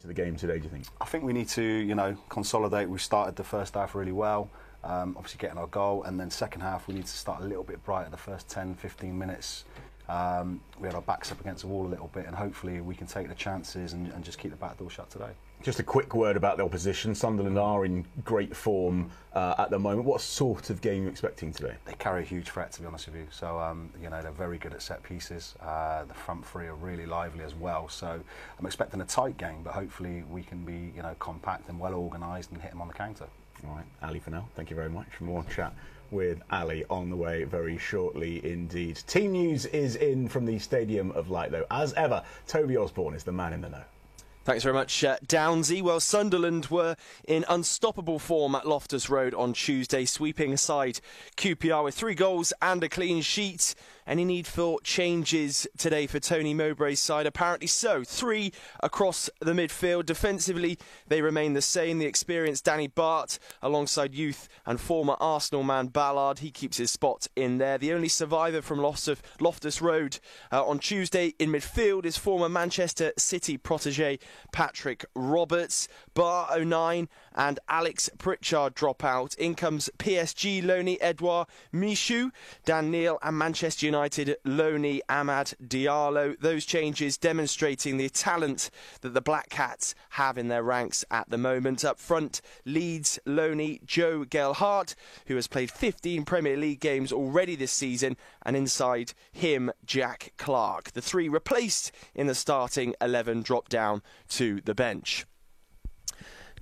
to the game today, do you think? I think we need to, you know, consolidate. We started the first half really well, obviously getting our goal, and then second half we need to start a little bit brighter. The first 10-15 minutes we had our backs up against the wall a little bit, and hopefully we can take the chances and just keep the back door shut today. Just a quick word about the opposition. Sunderland are in great form at the moment. What sort of game are you expecting today? They carry a huge threat, to be honest with you. So, you know, they're very good at set pieces. The front three are really lively as well. So I'm expecting a tight game, but hopefully we can be, you know, compact and well organised and hit them on the counter. All right, Ali Fennell, thank you very much. More chat with Ali on the way very shortly indeed. Team news is in from the Stadium of Light, though. As ever, Toby Osborne is the man in the know. Thanks very much, Downsy. Well, Sunderland were in unstoppable form at Loftus Road on Tuesday, sweeping aside QPR with 3 goals and a clean sheet. Any need for changes today for Tony Mowbray's side? Apparently so. 3 across the midfield. Defensively, they remain the same. The experienced Danny Bart alongside youth and former Arsenal man Ballard. He keeps his spot in there. The only survivor from Loftus Road on Tuesday in midfield is former Manchester City protégé Patrick Roberts. Bar 09 and Alex Pritchard drop out. In comes PSG loanee Edouard Michou, Dan Neil and Manchester United loanee Amad Diallo. Those changes demonstrating the talent that the Black Cats have in their ranks at the moment. Up front, Leeds loanee Joe Gelhardt, who has played 15 Premier League games already this season, and inside him, Jack Clark. The 3 replaced in the starting 11 drop down to the bench.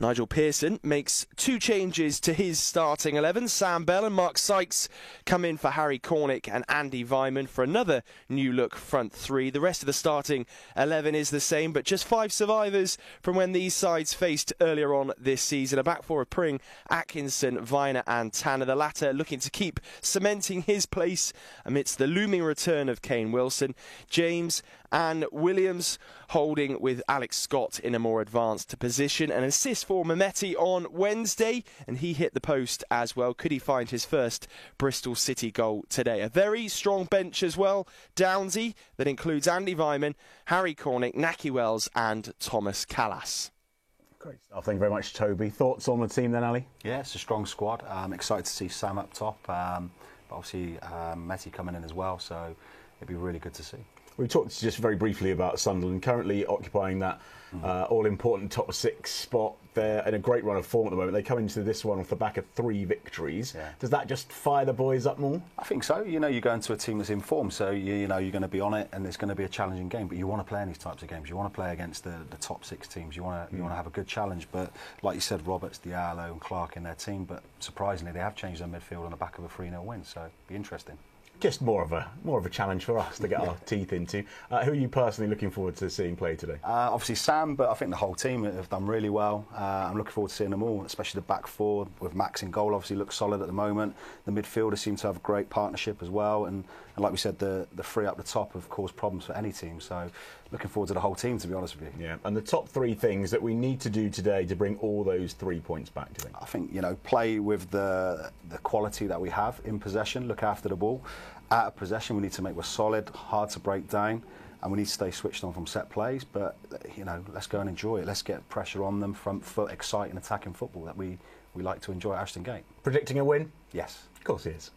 Nigel Pearson makes 2 changes to his starting 11. Sam Bell and Mark Sykes come in for Harry Cornick and Andy Vyman for another new look front 3. The rest of the starting 11 is the same, but just 5 survivors from when these sides faced earlier on this season. A back 4 of Pring, Atkinson, Viner and Tanner. The latter looking to keep cementing his place amidst the looming return of Kane Wilson. James and Williams holding with Alex Scott in a more advanced position. An assist for Mehmeti on Wednesday, and he hit the post as well. Could he find his first Bristol City goal today? A very strong bench as well, Downsy, that includes Andy Vyman, Harry Cornick, Naki Wells and Thomas Callas. Great stuff. Thank you very much, Toby. Thoughts on the team then, Ali? Yeah, it's a strong squad. I'm excited to see Sam up top, but obviously Mehmeti coming in as well, so it'd be really good to see. We talked just very briefly about Sunderland currently occupying that all-important top 6 spot. They're in a great run of form at the moment. They come into this one off the back of 3 victories. Yeah. Does that just fire the boys up more? I think so. You know, you go into a team that's in form, so you know you're going to be on it, and it's going to be a challenging game. But you want to play in these types of games. You want to play against the top 6 teams. You want to have a good challenge. But like you said, Roberts, Diallo, and Clark in their team. But surprisingly, they have changed their midfield on the back of a 3-0 win. So it'll be interesting. Just more of a challenge for us to get our teeth into. Who are you personally looking forward to seeing play today? Obviously Sam, but I think the whole team have done really well. I'm looking forward to seeing them all, especially the back 4 with Max in goal. Obviously looks solid at the moment. The midfielders seem to have a great partnership as well, and like we said, the 3 up the top have caused problems for any team. So looking forward to the whole team, to be honest with you. Yeah, and the top 3 things that we need to do today to bring all those 3 points back, do you think? I think, you know, play with the quality that we have in possession, look after the ball. Out of possession, we need to make we're solid, hard to break down, and we need to stay switched on from set plays. But, you know, let's go and enjoy it. Let's get pressure on them, front foot, exciting, attacking football that we like to enjoy at Ashton Gate. Predicting a win? Yes. Of course he is.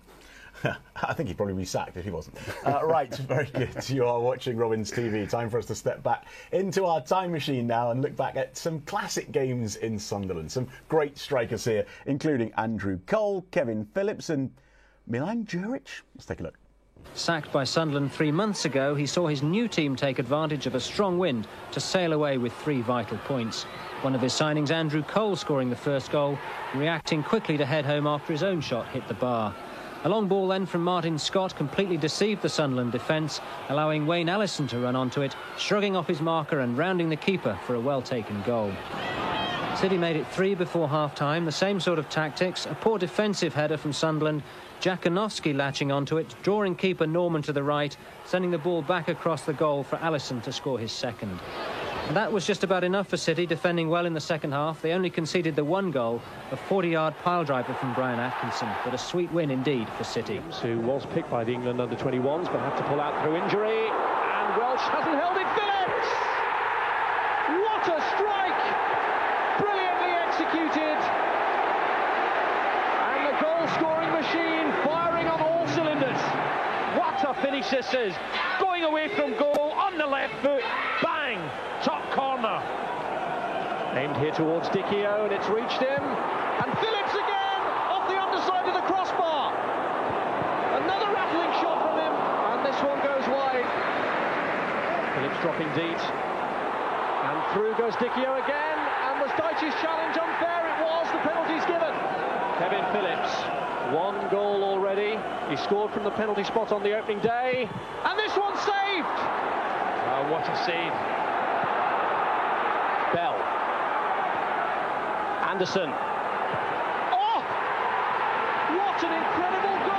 I think he'd probably be sacked if he wasn't. Right, very good. You are watching Robins TV. Time for us to step back into our time machine now and look back at some classic games in Sunderland. Some great strikers here, including Andrew Cole, Kevin Phillips and Milan Djuric. Let's take a look. Sacked by Sunderland 3 months ago, he saw his new team take advantage of a strong wind to sail away with 3 vital points. One of his signings, Andrew Cole, scoring the first goal, reacting quickly to head home after his own shot hit the bar. A long ball then from Martin Scott completely deceived the Sunderland defence, allowing Wayne Allison to run onto it, shrugging off his marker and rounding the keeper for a well-taken goal. City made it 3 before half-time, the same sort of tactics, a poor defensive header from Sunderland, Jakanowski latching onto it, drawing keeper Norman to the right, sending the ball back across the goal for Allison to score his second. And that was just about enough for City, defending well in the second half. They only conceded the 1 goal, a 40-yard pile driver from Brian Atkinson, but a sweet win indeed for City. Who was picked by the England under-21s, but had to pull out through injury, and Welsh hasn't held it. Phillips! What a strike! finishes, going away from goal on the left foot, bang, top corner. Aimed here towards Dicchio, and it's reached him, and Phillips again off the underside of the crossbar. Another rattling shot from him, and this one goes wide. Phillips dropping deep, and through goes Dicchio again, and was Dyche's challenge unfair? It was, the penalty's given. Kevin Phillips, 1 goal already. He scored from the penalty spot on the opening day, and this one's saved. Oh, what a scene. Bell. Anderson. Oh! What an incredible goal!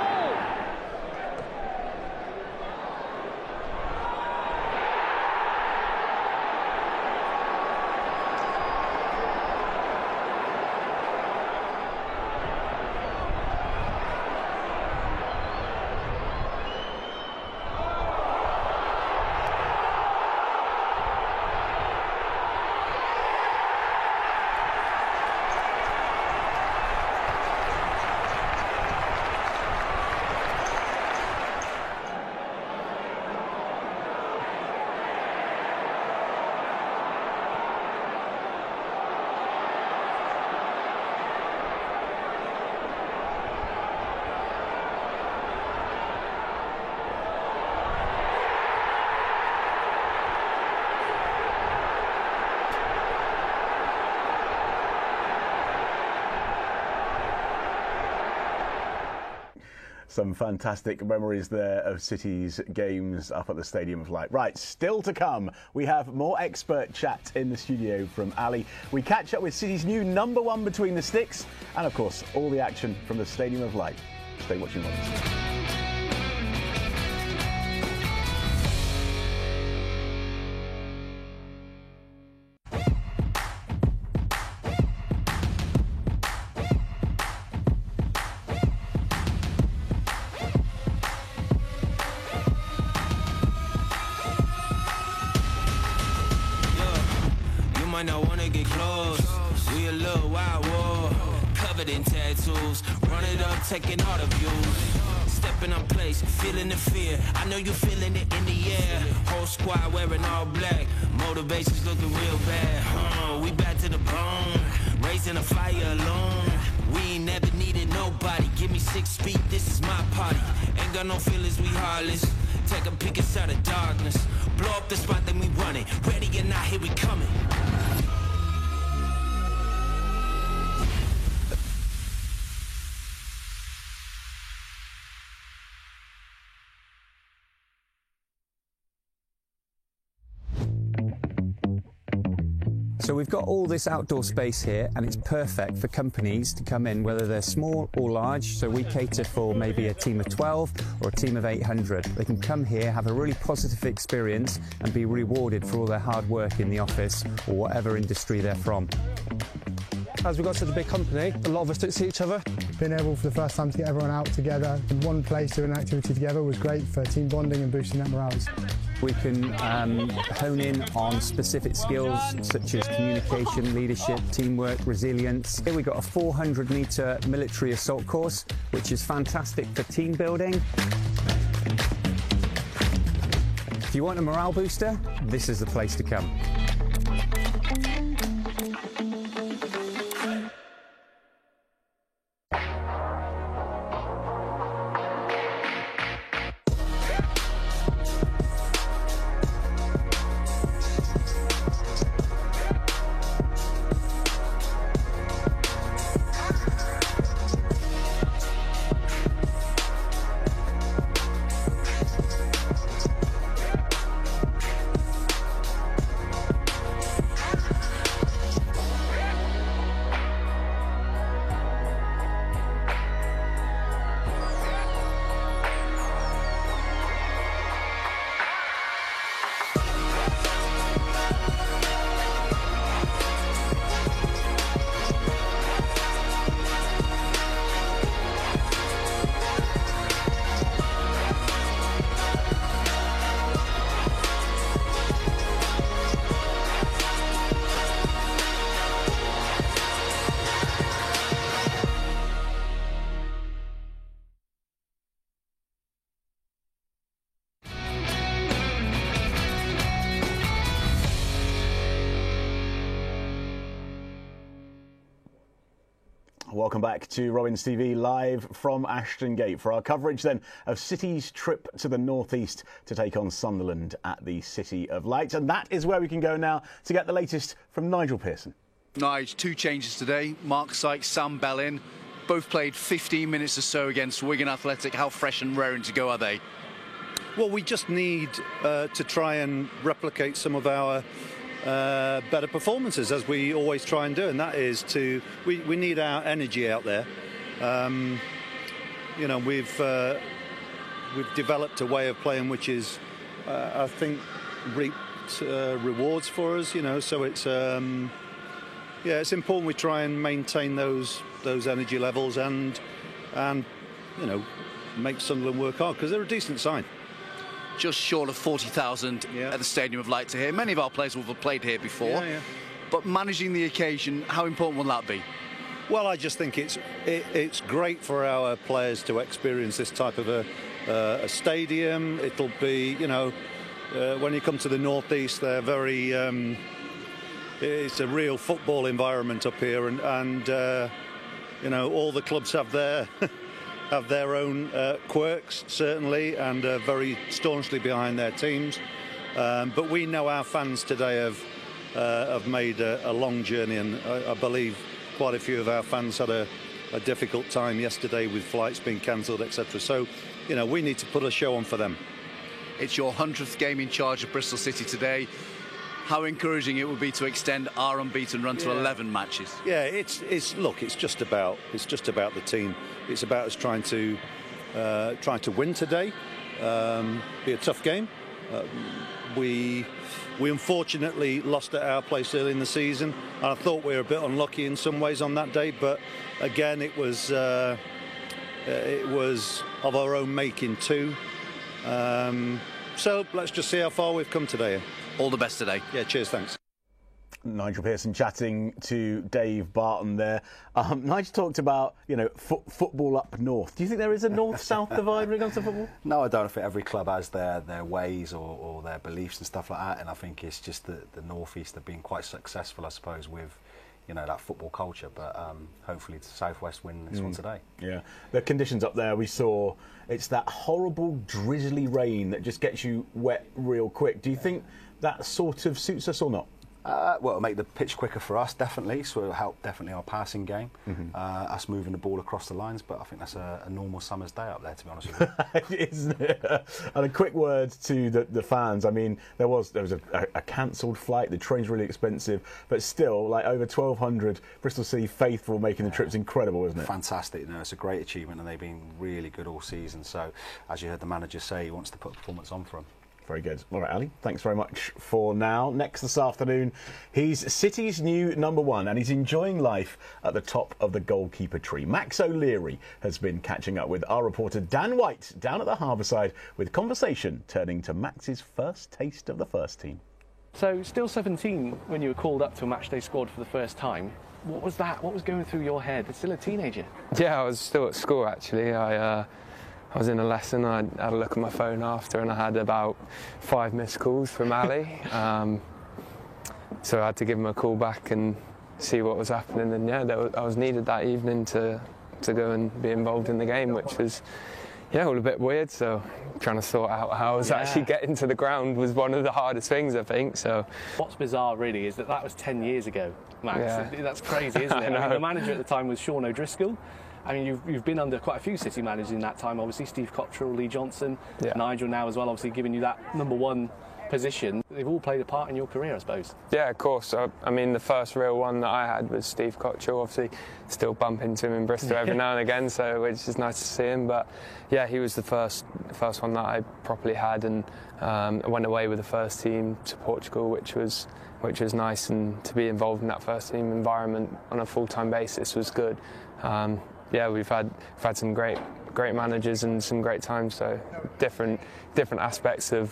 Some fantastic memories there of City's games up at the Stadium of Light. Right, still to come, we have more expert chat in the studio from Ali. We catch up with City's new #1 between the sticks, and of course, all the action from the Stadium of Light. Stay watching with us. Might not wanna get close. We a little wild war, covered in tattoos. Run it up, taking all the views. Stepping up place, feeling the fear. I know you feeling it in the air. Whole squad wearing all black. Motivation's looking real bad. We back to the bone, raising a fire alone. We ain't never needed nobody. Give me 6 feet, this is my party. Ain't got no feelings, we heartless. Take a peek inside the darkness. Blow up the spot, then we run it. Ready or not, here we coming. So we've got all this outdoor space here, and it's perfect for companies to come in, whether they're small or large. So we cater for maybe a team of 12 or a team of 800. They can come here, have a really positive experience, and be rewarded for all their hard work in the office or whatever industry they're from. As we've got such a big company, a lot of us don't see each other. Being able for the first time to get everyone out together in one place doing an activity together was great for team bonding and boosting that morale. We can hone in on specific skills such as communication, leadership, teamwork, resilience. Here we've got a 400-metre military assault course, which is fantastic for team building. If you want a morale booster, this is the place to come. Welcome back to Robins TV, live from Ashton Gate for our coverage then of City's trip to the northeast to take on Sunderland at the City of Lights. And that is where we can go now to get the latest from Nigel Pearson. Nige, 2 changes today. Mark Sykes, Sam Bell in. Both played 15 minutes or so against Wigan Athletic. How fresh and raring to go are they? Well, we just need to try and replicate some of our better performances, as we always try and do, and that is we need our energy out there. You know, we've developed a way of playing which is, I think, reaped rewards for us. You know, so it's it's important we try and maintain those energy levels and you know, make Sunderland work hard, because they're a decent side. Just short of 40,000 at the Stadium of Light to here. Many of our players will have played here before, but managing the occasion, how important will that be? Well, I just think it's great for our players to experience this type of a stadium. It'll be, you know, when you come to the northeast, they're very. It's a real football environment up here, and you know, all the clubs have their. Have their own quirks, certainly, and very staunchly behind their teams. But we know our fans today have made a long journey, and I believe quite a few of our fans had a difficult time yesterday with flights being cancelled, etc. So, you know, we need to put a show on for them. It's your 100th game in charge of Bristol City today. How encouraging it would be to extend our unbeaten run to 11 matches. Yeah, it's just about the team. It's about us trying to win today. Be a tough game. We unfortunately lost at our place early in the season, and I thought we were a bit unlucky in some ways on that day. But again, it was of our own making too. So let's just see how far we've come today. All the best today. Yeah, cheers, thanks. Nigel Pearson chatting to Dave Barton there. Nigel talked about, you know, football up north. Do you think there is a north-south divide when it comes to football? No, I don't. I think every club has their ways or their beliefs and stuff like that, and I think it's just the northeast have been quite successful, I suppose, with, you know, that football culture. But hopefully the Southwest win this one today. Yeah, the conditions up there, we saw, it's that horrible drizzly rain that just gets you wet real quick. Do you think that sort of suits us or not? Well, it'll make the pitch quicker for us, definitely, so it'll help definitely our passing game, us moving the ball across the lines, but I think that's a normal summer's day up there, to be honest with you. Isn't it? And a quick word to the fans. I mean, there was a cancelled flight, the train's really expensive, but still, like, over 1,200 Bristol City faithful making the trip's incredible, isn't it? Fantastic. You know, it's a great achievement, and they've been really good all season, so as you heard the manager say, he wants to put a performance on for them. Very good. All right, Ali, thanks very much for now. Next this afternoon, he's City's new #1 and he's enjoying life at the top of the goalkeeper tree. Max O'Leary has been catching up with our reporter Dan White down at the Harbourside, with conversation turning to Max's first taste of the first team. So, still 17 when you were called up to a matchday squad for the first time. What was that? What was going through your head? Still a teenager? Yeah, I was still at school, actually. I was in a lesson, I had a look at my phone after, and I had about 5 missed calls from Ali. So I had to give him a call back and see what was happening. And yeah, I was needed that evening to go and be involved in the game, which was, yeah, all a bit weird. So trying to sort out how I was actually getting to the ground was one of the hardest things, I think. So what's bizarre really is that was 10 years ago, Max. Yeah. That's crazy, isn't it? I mean, the manager at the time was Sean O'Driscoll. I mean, you've been under quite a few City managers in that time, obviously. Steve Cottrell, Lee Johnson, Nigel now as well, obviously giving you that #1 position. They've all played a part in your career, I suppose. Yeah, of course. I mean, the first real one that I had was Steve Cottrell. Obviously, still bump into him in Bristol every now and again, so it's just nice to see him. But yeah, he was the first one that I properly had, and I went away with the first team to Portugal, which was nice, and to be involved in that first team environment on a full-time basis was good. Yeah, we've had some great managers and some great times. So different aspects of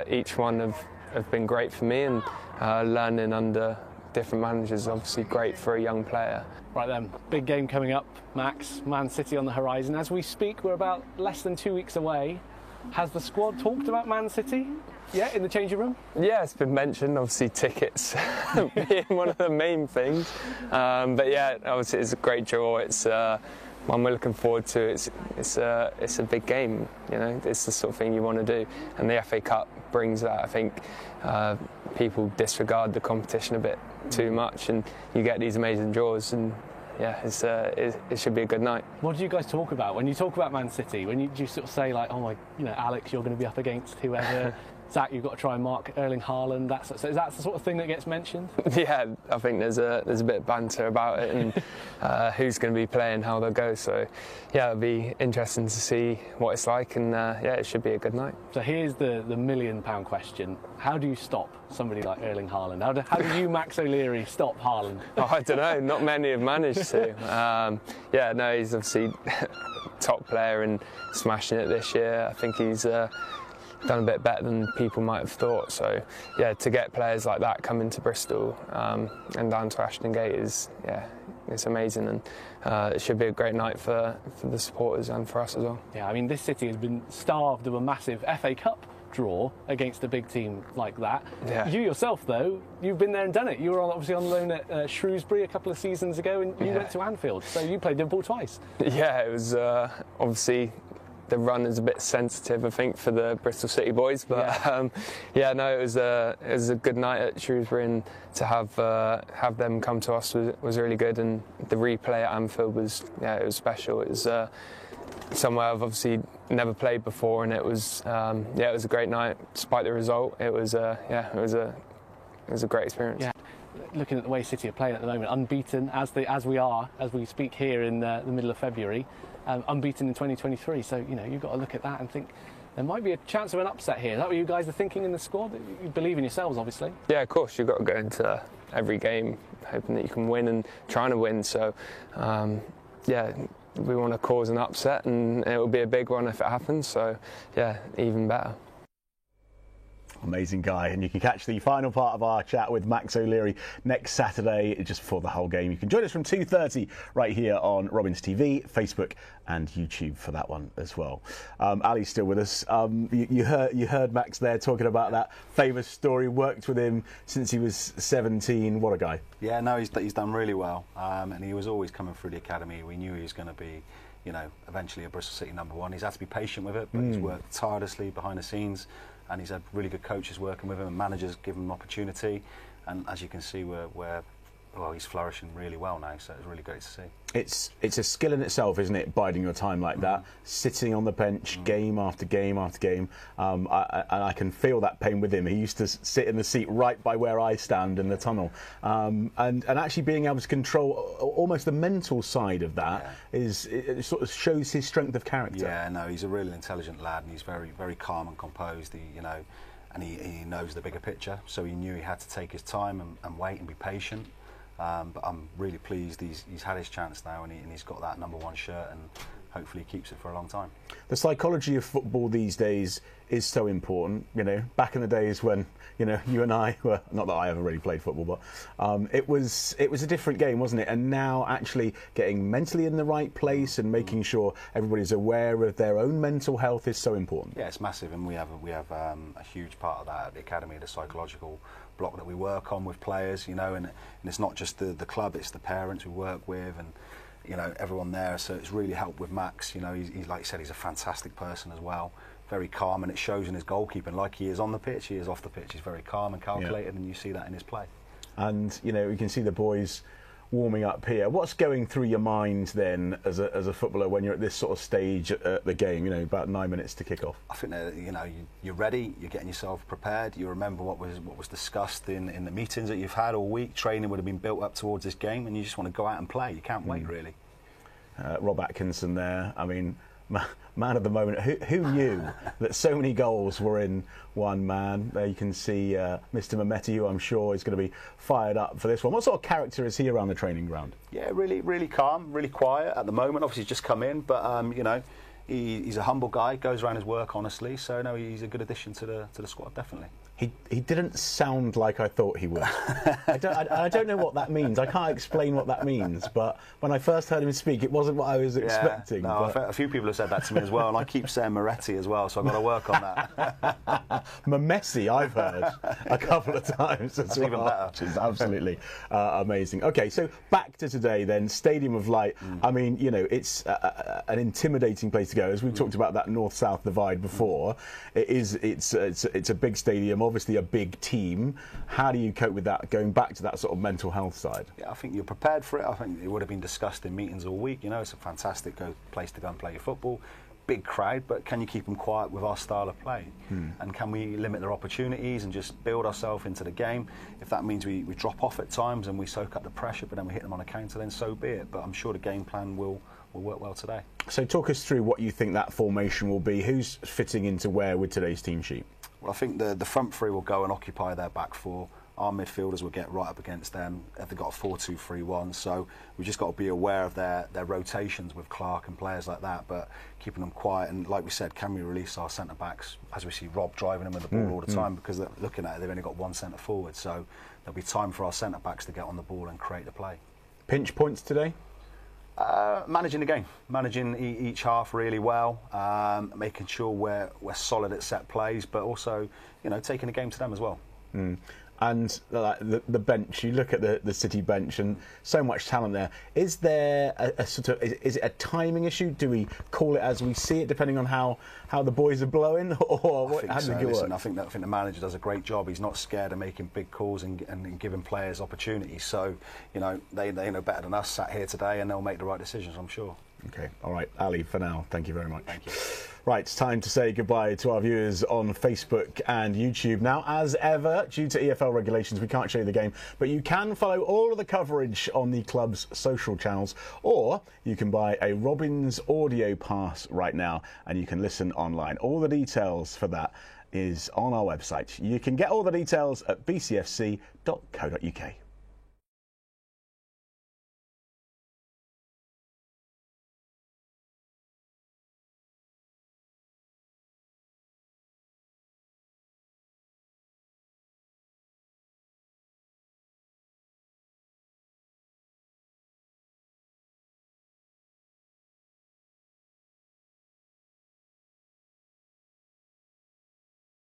each one have been great for me, and learning under different managers is obviously great for a young player. Right then, big game coming up, Max. Man City on the horizon. As we speak, we're about less than 2 weeks away. Has the squad talked about Man City yet in the changing room? Yeah, it's been mentioned. Obviously, tickets being one of the main things. But yeah, obviously it's a great draw. It's one we're looking forward to. It's a big game. You know, it's the sort of thing you want to do, and the FA Cup brings that. I think people disregard the competition a bit too much, and you get these amazing draws. And yeah, it should be a good night. What do you guys talk about when you talk about Man City? Do you sort of say like, oh my, Alex, you're going to be up against whoever? Zach, you've got to try and mark Erling Haaland. So is that the sort of thing that gets mentioned? Yeah, I think there's a bit of banter about it and who's going to be playing, how they'll go. So yeah, it'll be interesting to see what it's like, and yeah, it should be a good night. So here's the £1 million question: how do you stop somebody like Erling Haaland? How do you, Max O'Leary, stop Haaland? Oh, I don't know. Not many have managed to. Yeah, no, he's obviously top player and smashing it this year. I think he's done a bit better than people might have thought. So yeah, to get players like that coming to Bristol and down to Ashton Gate it's amazing, and it should be a great night for the supporters and for us as well. Yeah, I mean, this city has been starved of a massive FA Cup draw against a big team like that. Yeah. You yourself, though, you've been there and done it. You were obviously on loan at Shrewsbury a couple of seasons ago, and you went to Anfield, so you played Liverpool twice. Yeah, it was obviously the run is a bit sensitive, I think, for the Bristol City boys, but yeah, no, it was a good night at Shrewsbury, and to have them come to us was really good, and the replay at Anfield was special. It was somewhere I've obviously never played before, and it was it was a great night despite the result. It was it was a great experience. Yeah. Looking at the way City are playing at the moment, unbeaten as we speak here in the middle of February, unbeaten in 2023. So you've got to look at that and think there might be a chance of an upset here. Is that what you guys are thinking in the squad? You believe in yourselves, obviously. Yeah, of course. You've got to go into every game hoping that you can win and trying to win. So yeah, we want to cause an upset, and it will be a big one if it happens. So yeah, even better. Amazing guy, and you can catch the final part of our chat with Max O'Leary next Saturday, just before the whole game. You can join us from 2:30 right here on Robins TV, Facebook and YouTube for that one as well. Ali's still with us. You heard Max there talking about that famous story. Worked with him since he was 17. What a guy. Yeah, no, he's done really well, and he was always coming through the academy. We knew he was going to be, eventually a Bristol City #1. He's had to be patient with it, but he's worked tirelessly behind the scenes. And he's had really good coaches working with him, and managers giving him opportunity. And as you can see, he's flourishing really well now. So it's really great to see. It's a skill in itself, isn't it? Biding your time like that, sitting on the bench, game after game after game. I can feel that pain with him. He used to sit in the seat right by where I stand in the tunnel, and actually being able to control almost the mental side of that it sort of shows his strength of character. Yeah, no, he's a really intelligent lad, and he's very, very calm and composed. And he knows the bigger picture. So he knew he had to take his time and wait and be patient. But I'm really pleased he's had his chance now, and he's got that #1 shirt, and hopefully he keeps it for a long time. The psychology of football these days is so important. Back in the days when you and I were, not that I ever really played football, but it was a different game, wasn't it? And now actually getting mentally in the right place and making sure everybody's aware of their own mental health is so important. Yeah, it's massive, and we have a huge part of that at the academy, the psychological block that we work on with players, and it's not just the club, it's the parents we work with, and everyone there. So it's really helped with Max. He's like you said, he's a fantastic person as well, very calm, and it shows in his goalkeeping. Like he is on the pitch, he is off the pitch. He's very calm and calculated, and you see that in his play. And you can see the boys warming up here. What's going through your mind then as a footballer when you're at this sort of stage at the game, about 9 minutes to kick off? I think that, you're ready, you're getting yourself prepared, you remember what was discussed in the meetings that you've had all week. Training would have been built up towards this game, and you just want to go out and play. You can't wait, really. Rob Atkinson there, I mean, man of the moment. Who knew that so many goals were in one man? There you can see Mr. Mehmeti, who I'm sure is going to be fired up for this one. What sort of character is he around the training ground? Yeah, really, really calm, really quiet at the moment. Obviously, he's just come in, but he's a humble guy. Goes around his work honestly. So no, he's a good addition to the squad, definitely. He didn't sound like I thought he would. I don't know what that means. I can't explain what that means. But when I first heard him speak, it wasn't what I was expecting. No, a few people have said that to me as well, and I keep saying Moretti as well, so I've got to work on that. Messi, I've heard a couple of times as well. Even better. Which is absolutely amazing. Okay, so back to today then. Stadium of Light. I mean, you know, it's an intimidating place to go. As we talked about that north-south divide before, it's a big stadium. Obviously a big team. How do you cope with that, going back to that sort of mental health side? Yeah, I think you're prepared for it. I think it would have been discussed in meetings all week. You know, it's a fantastic place to go and play your football. Big crowd, but can you keep them quiet with our style of play? And can we limit their opportunities and just build ourselves into the game? If that means we drop off at times and we soak up the pressure, but then we hit them on a counter, then so be it. But I'm sure the game plan will work well today. So talk us through what you think that formation will be. Who's fitting into where with today's team sheet? Well, I think the front three will go and occupy their back four. Our midfielders will get right up against them. They've got a 4-2-3-1, so we've just got to be aware of their rotations with Clark and players like that, but keeping them quiet. And like we said, can we release our centre-backs, as we see Rob driving them with the ball all the time, because looking at it, they've only got one centre-forward, so there'll be time for our centre-backs to get on the ball and create the play. Pinch points today? Managing the game, managing each half really well, making sure we're solid at set plays, but also, you know, taking the game to them as well. And the bench, you look at the City bench and so much talent there. Is there a sort of, is it a timing issue? Do we call it as we see it, depending on how the boys are blowing, or what? How does it work? I think the manager does a great job. He's not scared of making big calls and giving players opportunities. So, you know, they know better than us sat here today, and they'll make the right decisions, I'm sure. Okay, all right, Ali, for now, thank you very much. Thank you. Right, it's time to say goodbye to our viewers on Facebook and YouTube. Now, as ever, due to EFL regulations, we can't show you the game, but you can follow all of the coverage on the club's social channels, or you can buy a Robins audio pass right now, and you can listen online. All the details for that is on our website. You can get all the details at bcfc.co.uk.